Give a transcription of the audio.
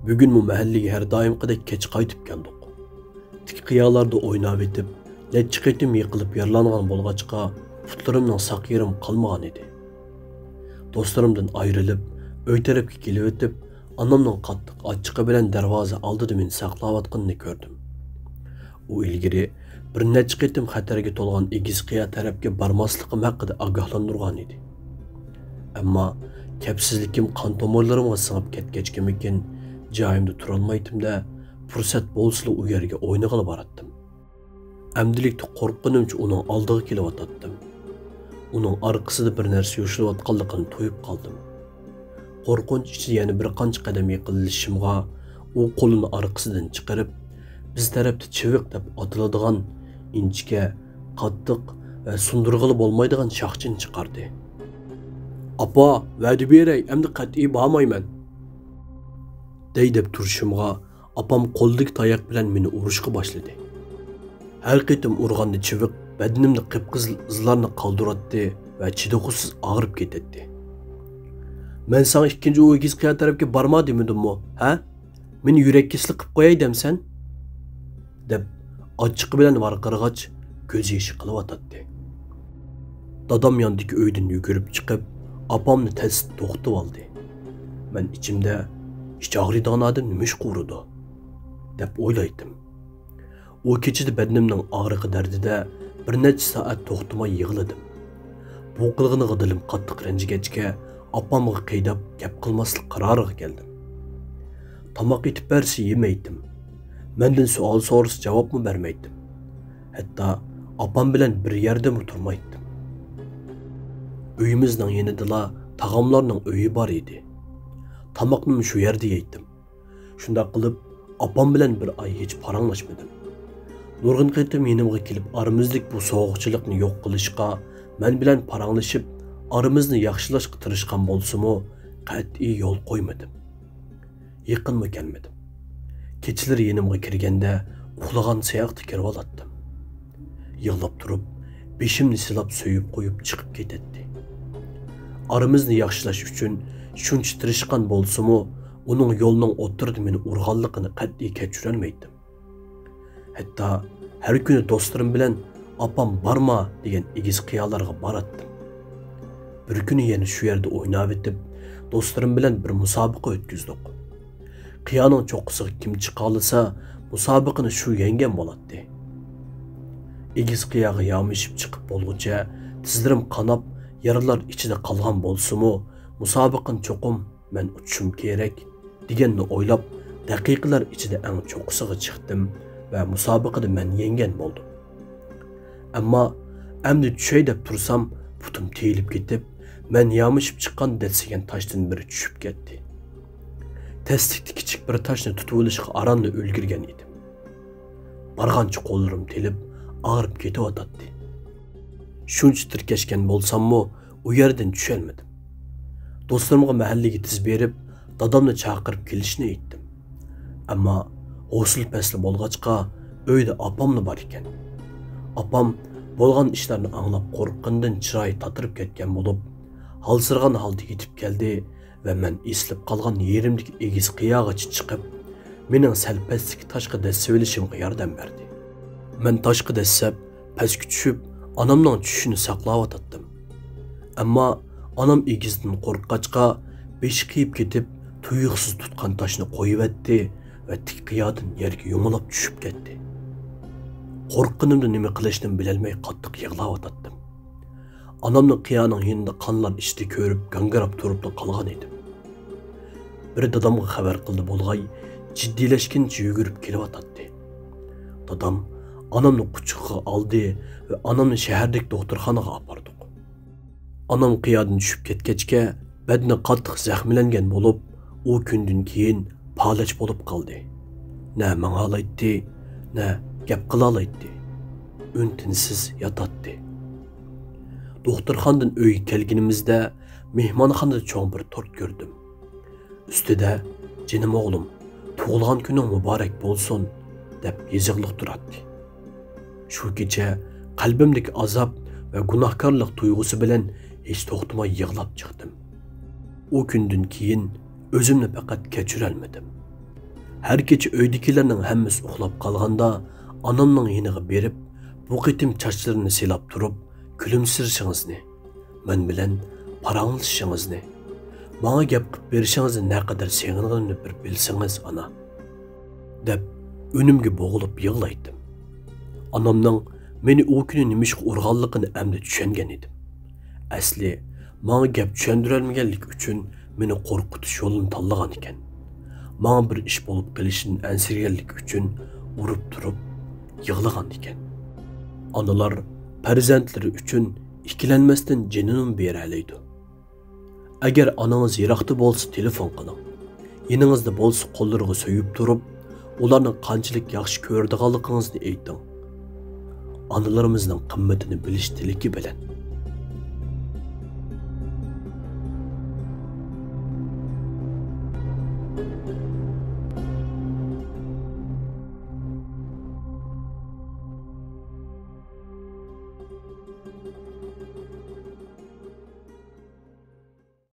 Bugün bu mahalliga her doimgidek kech qaytib keldik. Tik qiyalarda o'ynab etib, necha qitim yiqilib yaralangan bo'lg'achqa putlarimning saq yerim qolmagan edi. Do'stlarimdan ayrilib, uy tarafga kelib o'tib, onamning qattiq ochiqi bilan darvoza oldida meni saqlayotganini ko'rdim. U ilgari bir necha qitim xatarga to'lgan egiz qiya tarafga bormasligim haqida ogohlantirgan edi. Ammo kapsizlikim qon tomirlarimga singib ketgachkimikin joyimda turolmaydim-da, fursat bo'lsa u yerga o'ynag'ili boratdim. Amdilikda qo'rqqanimcha uning oldiga kelib o'tdim. Uning orqasida bir narsa yoshilayotganligini to'yib qoldim. Qo'rqinch ichida yana bir qancha qadam yiqilishimga u qo'lini orqasidan chiqarib, biz tarafda chiviq deb atiladigan inchga, qattiq va sundirg'ili bo'lmaydigan shoxchin chiqardi. "Apa, va'da beray, endi qat'iy bormayman" deb turishimga apam qo'ldagi tayoq bilan meni urishga boshladi. Har qitim urganda chiviq badanimda qip-qizil izlarni qoldiratdi va chidag'usiz og'rib ketdi. "Men sana ikkinchi o egiz qiya tarafga borma demidimmi, ha? Meni yurak kesli qilib qo'yay demsan?" deb ochiq bilan varqirg'ach ko'z yoshi qilyotdi. Dadam yondagi uydan yugurib chiqib, apamni tez to'xtatib oldi. Men ichimda "Hech og'riydigan odam nima ish qildi?" deb o'ylaydim. O kechida badanimning og'riqi dardida bir necha soat to'xtamay yig'ladim. Bu qilg'iniga dilim qattiq ranjigachga apamga qiydab gap qilmaslik qaroriga keldim. Tomoq etib bersa yemaydim. Mendan savol so'rasa javobmi bermaydim. Hatto apam bilan bir yerda turmaydim. Uyimizning yanida tag'amlarning uyi bor edi. Tomoqni shu yerda yeydim. Shunda qilib apam bilan bir oy hech paranglashmadim. Nurg'un qitim yenimga kelib aramizlik bu sovuqchilikni yo'q qilishga, men bilan paranglashib, aramizni yaxshilashga tirishgan bo'lsa-mu, qat'iy yo'l qo'ymadim. Yaqinma kelmadim. Kechalari yenimga kirganda uxlagan sayaqda kirib olatdim. Yig'lab turib, beshimni silab so'yib qo'yib chiqib ketdi. Aramizni yaxshilash uchun shuncha tirishgan bo'lsa-mu, uning yo'lining o'tirdi meni urg'anligini qat'iy kechirolmaydim. Hatto har kuni do'stlarim bilan "Apam borma" degan egiz qiyalarga boratdim. Bir kuni yana shu yerda o'ynab etib, do'stlarim bilan bir musobaqa o'tkazdik. Qiyaning cho'qqisiga kim chiqa olsa, musobaqani shu yengan bo'ladi. Egiz qiyaga yomishib chiqib bo'lguncha tizlarim qanab, yaralar ichida qolgan bo'lsa-mu, musobaqani cho'qim men uchishim kerak deganni o'ylab, daqiqalar ichida eng cho'qqisiga chiqdim va musobaqada men yengan bo'ldim. Ammo endi tushay deb tursam, putim teyilib ketib, men yomishib chiqqan detsigan toshdan biri tushib ketdi. Tasdikda kichik bir toshni tutib olishga aranda ulgurgan edim. Barg'ancha qo'llarim telib, og'rib ketayotdi. Shuncha tirkashgan bo'lsam-mu, u yerdan tusholmadim. Do'stlarimga mahallaga tiz berib, dadamni chaqirib kelishni aytdim. Ammo hosil pasli bo'lg'achqa uyda apamni bor ekan. Apam bo'lgan ishlarni anglab qo'rqqandan chiroyi tatirib ketgan bo'lib, halsirgan holda yetib keldi va men eslib qolgan yerimdagi egiz qiyog'icha chiqib, mening sal pastdagi toshga dassab olishimga yordam berdi. Men toshga dassab, pastga tushib, onamning tushishini saqlayotdim. Ammo onam egizdan qo'rqqachqa beshi qiyib ketib, tuyuqsiz tutgan toshni qo'yibdi va tik qiyodan yerga yumilib tushib ketdi. Qo'rqqanimda nima qilishni bilolmay qattiq yig'layotdim. Onamni qiyoning yonida qonlar ichida ko'rib, gangirab turib qolgan edim. Bir dadamga xabar qildi bo'lg'ay, jiddiylashgancha yugurib kelyotdi. Dadam onamni quchog'iga oldi va onamni shahardagi doktorxonaga olib Onam qiyodan tushib ketgachga badani qattiq zaxmlangan bo'lib, u kundan keyin palach bo'lib qoldi. Na mang'alaydi, na gap qilalaydi. Untinsiz yotadi. Doktorxonadan uyga kelganimizda mehmonxonada cho'ng bir tort ko'rdim. Ustida "Jinim o'g'lim, tug'ilgan kuning muborak bo'lsin" deb yozig'liq turadi. Shu kecha qalbimdagi azob va gunohkorlik tuyg'usi bilan hech to'xtamay yig'lab chiqdim. O kundan keyin o'zimni faqat kechirolmadim. Her kecha uydagilarning hammasi uxlab qolganda, onamning yeniga berib, bu qitim chachlarini silab turib, kulimsirishingizni, men bilan paranglashishingizne, bana gap qilib berishingizni naqadar sevganimni bir bilsangiz ana, deb önümge boğulup yig'laydim. Anamning meni o kuni nimishga urganligini endi tushungan edim. Asli menga gap tushundirolmaganlik uchun meni qo'rqitish yo'lini tanlagan ekan. Menga bir ish bo'lib qilishini ansirganlik uchun urib turib yig'lagan ekan. Onalar farzandlari uchun ikkilanmasdan jinini beralaydi. Agar onangiz yiroqda bo'lsa telefon qiling. Yiningizda bo'lsa qo'llariga so'yib turib, ularning qanchalik yaxshi ko'radiganligingizni ayting. Analarımızın qimmatini bilish tilagi bilan.